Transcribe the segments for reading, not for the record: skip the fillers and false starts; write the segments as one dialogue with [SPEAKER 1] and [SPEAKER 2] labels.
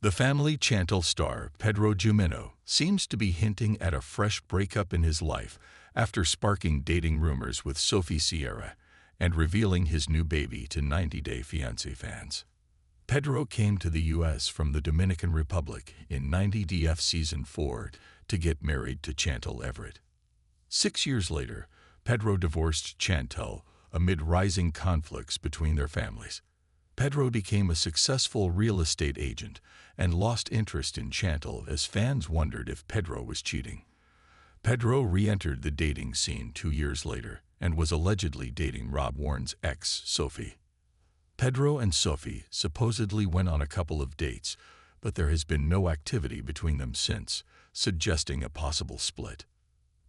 [SPEAKER 1] The family Chantal star, Pedro Jimeno, seems to be hinting at a fresh breakup in his life after sparking dating rumors with Sophie and revealing his new baby to 90-Day Fiancé fans. Pedro came to the U.S. from the Dominican Republic in 90DF Season 4 to get married to Chantal Everett. 6 years later, Pedro divorced Chantal amid rising conflicts between their families. Pedro became a successful real estate agent and lost interest in Chantal as fans wondered if Pedro was cheating. Pedro re-entered the dating scene 2 years later and was allegedly dating Rob Warren's ex, Sophie. Pedro and Sophie supposedly went on a couple of dates, but there has been no activity between them since, suggesting a possible split.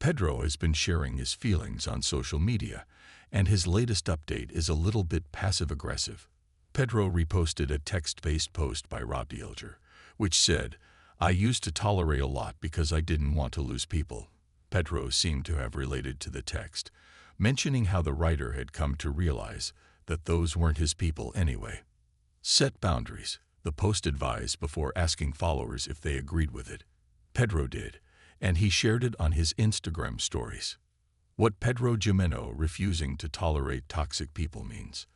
[SPEAKER 1] Pedro has been sharing his feelings on social media, and his latest update is a little bit passive-aggressive. Pedro reposted a text-based post by Rob Dielger, which said, "I used to tolerate a lot because I didn't want to lose people." Pedro seemed to have related to the text, mentioning how the writer had come to realize that those weren't his people anyway. Set boundaries, the post advised before asking followers if they agreed with it. Pedro did, and he shared it on his Instagram stories. What Pedro Jimeno refusing to tolerate toxic people means.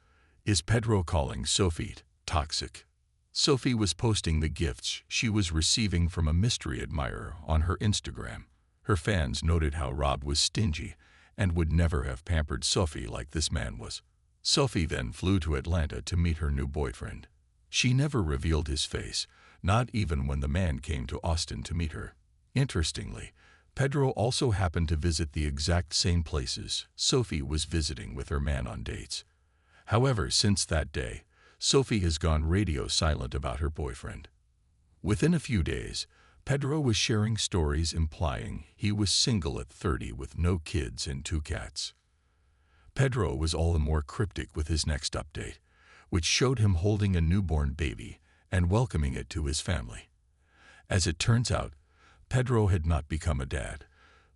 [SPEAKER 1] Is Pedro calling Sophie toxic? Sophie was posting the gifts she was receiving from a mystery admirer on her Instagram. Her fans noted how Rob was stingy and would never have pampered Sophie like this man was. Sophie then flew to Atlanta to meet her new boyfriend. She never revealed his face, not even when the man came to Austin to meet her. Interestingly, Pedro also happened to visit the exact same places Sophie was visiting with her man on dates. However, since that day, Sophie has gone radio silent about her boyfriend. Within a few days, Pedro was sharing stories implying he was single at 30 with no kids and 2 cats. Pedro was all the more cryptic with his next update, which showed him holding a newborn baby and welcoming it to his family. As it turns out, Pedro had not become a dad,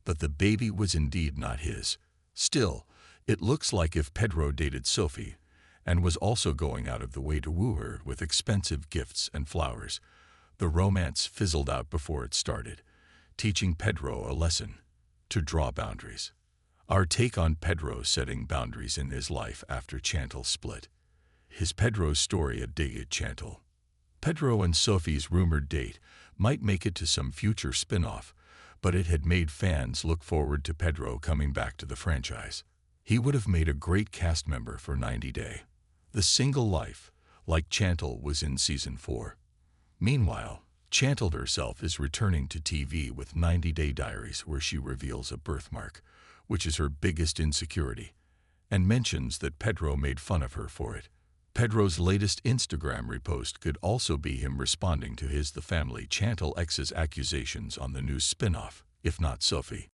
[SPEAKER 1] but the baby was indeed not his. Still, it looks like if Pedro dated Sophie and was also going out of the way to woo her with expensive gifts and flowers, the romance fizzled out before it started, teaching Pedro a lesson: to draw boundaries. Our take on Pedro setting boundaries in his life after Chantal split. His Pedro's story a dig at Chantal. Pedro and Sophie's rumored date might make it to some future spin-off, but it had made fans look forward to Pedro coming back to the franchise. He would have made a great cast member for 90-Day. The single life, like Chantal was in Season 4. Meanwhile, Chantal herself is returning to TV with 90-Day Diaries, where she reveals a birthmark, which is her biggest insecurity, and mentions that Pedro made fun of her for it. Pedro's latest Instagram repost could also be him responding to the family Chantal ex's accusations on the new spin-off, if not Sophie.